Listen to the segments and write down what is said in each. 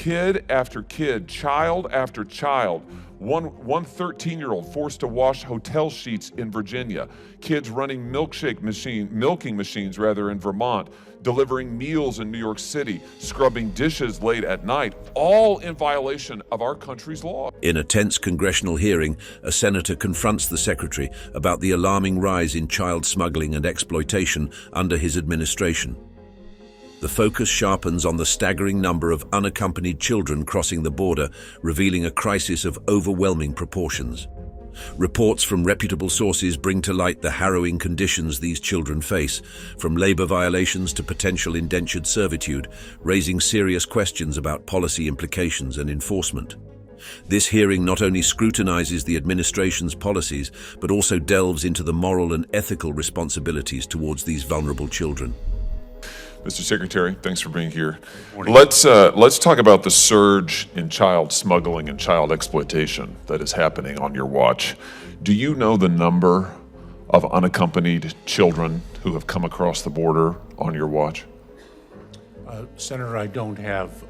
kid after kid, child after child. One 13-year-old forced to wash hotel sheets in Virginia. Kids running milking machines in Vermont. Delivering meals in New York City. Scrubbing dishes late at night. All in violation of our country's law. In a tense congressional hearing, a senator confronts the secretary about the alarming rise in child smuggling and exploitation under his administration. The focus sharpens on the staggering number of unaccompanied children crossing the border, revealing a crisis of overwhelming proportions. Reports from reputable sources bring to light the harrowing conditions these children face, from labor violations to potential indentured servitude, raising serious questions about policy implications and enforcement. This hearing not only scrutinizes the administration's policies, but also delves into the moral and ethical responsibilities towards these vulnerable children. Mr. Secretary, thanks for being here. Let's talk about the surge in child smuggling and child exploitation that is happening on your watch. Do you know the number of unaccompanied children who have come across the border on your watch? Senator, I don't have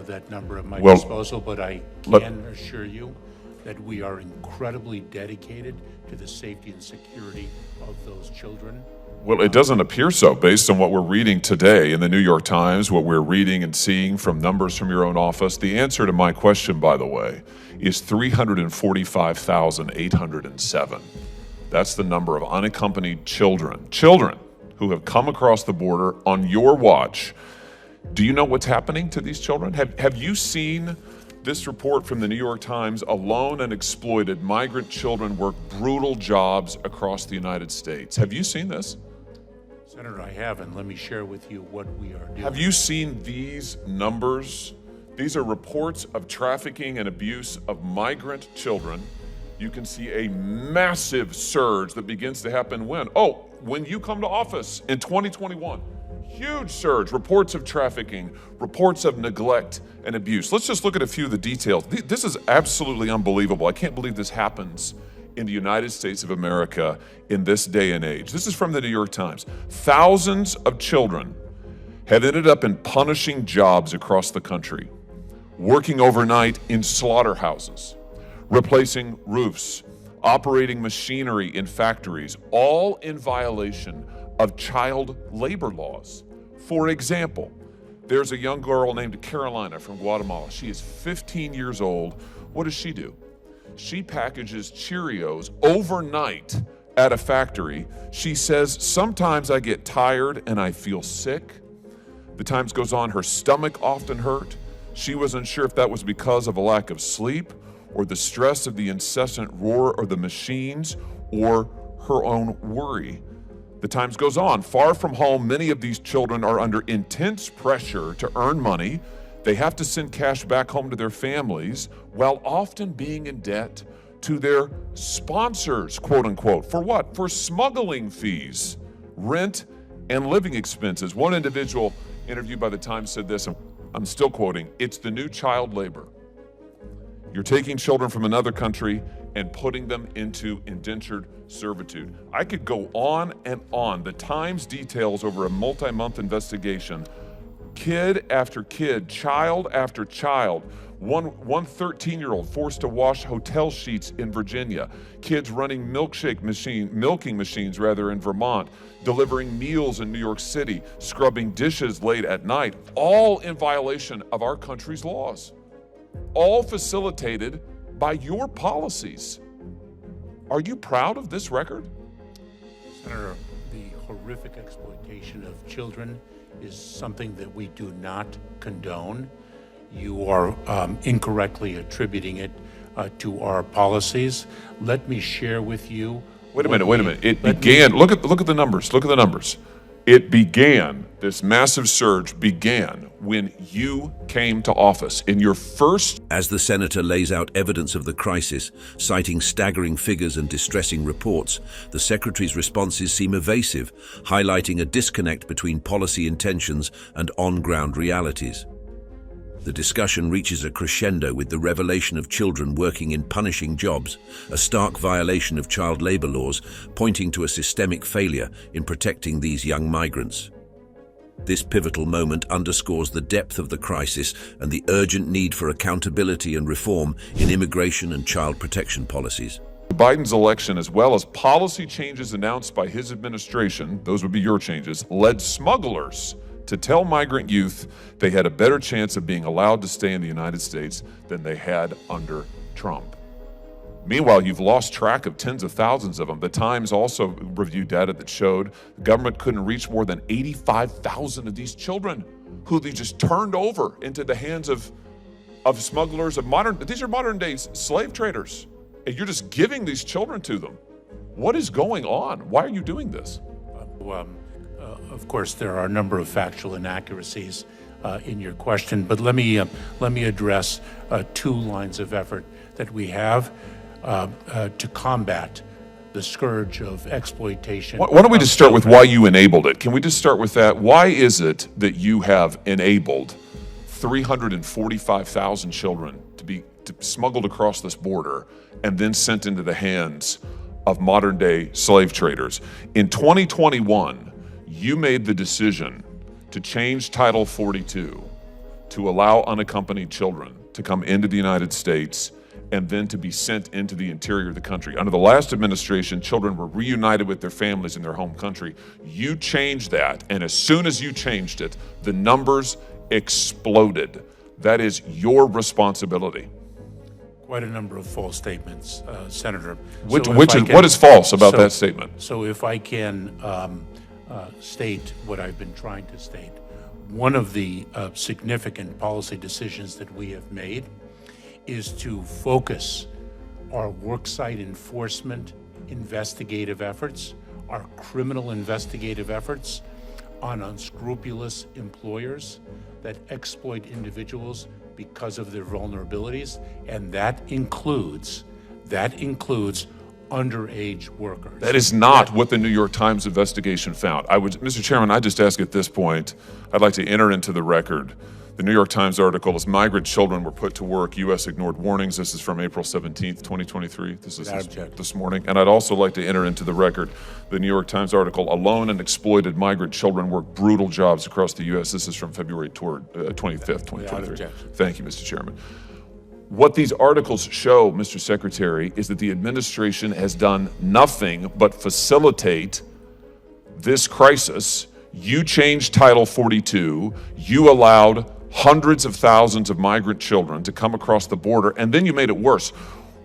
that number at my disposal, but I can assure you that we are incredibly dedicated to the safety and security of those children. Well, it doesn't appear so, based on what we're reading today in the New York Times, what we're reading and seeing from numbers from your own office. The answer to my question, by the way, is 345,807. That's the number of unaccompanied children who have come across the border on your watch. Do you know what's happening to these children? Have you seen this report from the New York Times? Alone and exploited migrant children work brutal jobs across the United States. Have you seen this? Senator, I have, and let me share with you what we are doing. Have you seen these numbers? These are reports of trafficking and abuse of migrant children. You can see a massive surge that begins to happen when? When you come to office in 2021. Huge surge, reports of trafficking, reports of neglect and abuse. Let's just look at a few of the details. This is absolutely unbelievable. I can't believe this happens in the United States of America in this day and age. This is from the New York Times. Thousands of children have ended up in punishing jobs across the country, working overnight in slaughterhouses, replacing roofs, operating machinery in factories, all in violation of child labor laws. For example, there's a young girl named Carolina from Guatemala. She is 15 years old. What does she do? She packages Cheerios overnight at a factory. She says, sometimes I get tired and I feel sick. The times goes on, her stomach often hurt. She wasn't sure if that was because of a lack of sleep or the stress of the incessant roar of the machines or her own worry. The times goes on. Far from home, many of these children are under intense pressure to earn money. They have to send cash back home to their families while often being in debt to their sponsors, quote unquote. For what? For smuggling fees, rent, and living expenses. One individual interviewed by the Times said this, I'm still quoting, "It's the new child labor. You're taking children from another country and putting them into indentured servitude." I could go on and on. The Times details over a multi-month investigation, kid after kid, child after child. One 13-year-old forced to wash hotel sheets in Virginia. Kids running milking machines in Vermont. Delivering meals in New York City. Scrubbing dishes late at night. All in violation of our country's laws. All facilitated by your policies. Are you proud of this record? Senator, the horrific exploitation of children is something that we do not condone. You are incorrectly attributing it to our policies. Let me share with you. Wait a minute. It began, look at the numbers. Look at the numbers. It began, this massive surge began when you came to office in your first. As the senator lays out evidence of the crisis, citing staggering figures and distressing reports, the secretary's responses seem evasive, highlighting a disconnect between policy intentions and on-ground realities. The discussion reaches a crescendo with the revelation of children working in punishing jobs, a stark violation of child labor laws, pointing to a systemic failure in protecting these young migrants. This pivotal moment underscores the depth of the crisis and the urgent need for accountability and reform in immigration and child protection policies. Biden's election, as well as policy changes announced by his administration, those would be your changes, led smugglers to tell migrant youth they had a better chance of being allowed to stay in the United States than they had under Trump. Meanwhile, you've lost track of tens of thousands of them. The Times also reviewed data that showed the government couldn't reach more than 85,000 of these children who they just turned over into the hands of smugglers, these are modern day slave traders. And you're just giving these children to them. What is going on? Why are you doing this? Of course, there are a number of factual inaccuracies in your question, but let me address two lines of effort that we have to combat the scourge of exploitation. Why don't we just start with why you enabled it? Can we just start with that? Why is it that you have enabled 345,000 children to be smuggled across this border and then sent into the hands of modern day slave traders? In 2021, you made the decision to change Title 42 to allow unaccompanied children to come into the United States and then to be sent into the interior of the country. Under the last administration, children were reunited with their families in their home country. You changed that, and as soon as you changed it, the numbers exploded. That is your responsibility. Quite a number of false statements, Senator. What is false about that statement? So if I can state what I've been trying to state, one of the significant policy decisions that we have made is to focus our worksite enforcement investigative efforts, our criminal investigative efforts on unscrupulous employers that exploit individuals because of their vulnerabilities, and that includes underage workers. That is not what the New York Times investigation found. Mr. Chairman, I just ask at this point, I'd like to enter into the record the New York Times article, as migrant children were put to work, U.S. ignored warnings. This is from April 17th, 2023. This is this morning. And I'd also like to enter into the record the New York Times article, alone and exploited migrant children work brutal jobs across the U.S. This is from February 25th, 2023. Thank you, Mr. Chairman. What these articles show, Mr. Secretary, is that the administration has done nothing but facilitate this crisis. You changed Title 42. You allowed hundreds of thousands of migrant children to come across the border, and then you made it worse.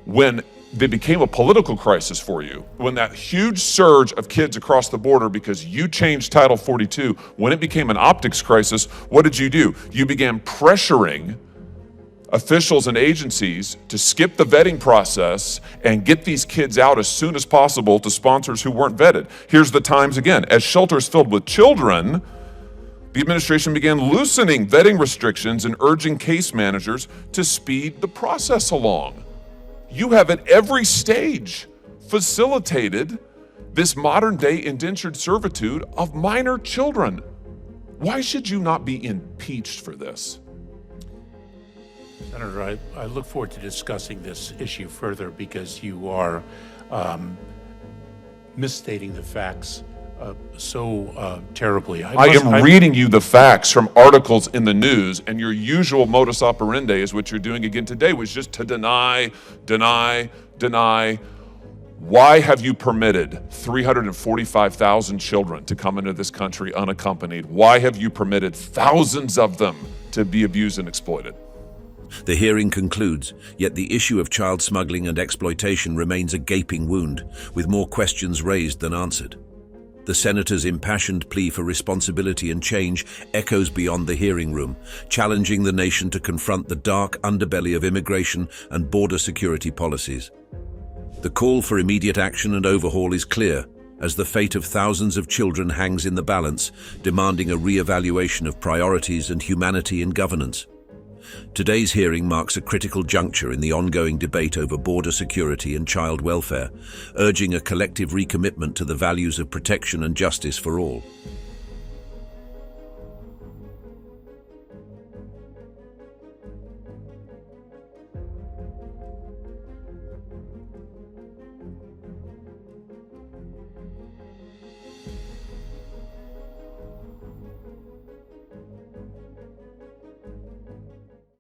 When they became a political crisis for you, when that huge surge of kids across the border because you changed Title 42, when it became an optics crisis, what did you do? You began pressuring officials and agencies to skip the vetting process and get these kids out as soon as possible to sponsors who weren't vetted. Here's the Times again. As shelters filled with children, the administration began loosening vetting restrictions and urging case managers to speed the process along. You have at every stage facilitated this modern day indentured servitude of minor children. Why should you not be impeached for this? Senator, I look forward to discussing this issue further because you are misstating the facts so terribly. I am reading you the facts from articles in the news, and your usual modus operandi is what you're doing again today, was just to deny. Why have you permitted 345,000 children to come into this country unaccompanied? Why have you permitted thousands of them to be abused and exploited? The hearing concludes, yet the issue of child smuggling and exploitation remains a gaping wound, with more questions raised than answered. The senator's impassioned plea for responsibility and change echoes beyond the hearing room, challenging the nation to confront the dark underbelly of immigration and border security policies. The call for immediate action and overhaul is clear, as the fate of thousands of children hangs in the balance, demanding a re-evaluation of priorities and humanity in governance. Today's hearing marks a critical juncture in the ongoing debate over border security and child welfare, urging a collective recommitment to the values of protection and justice for all.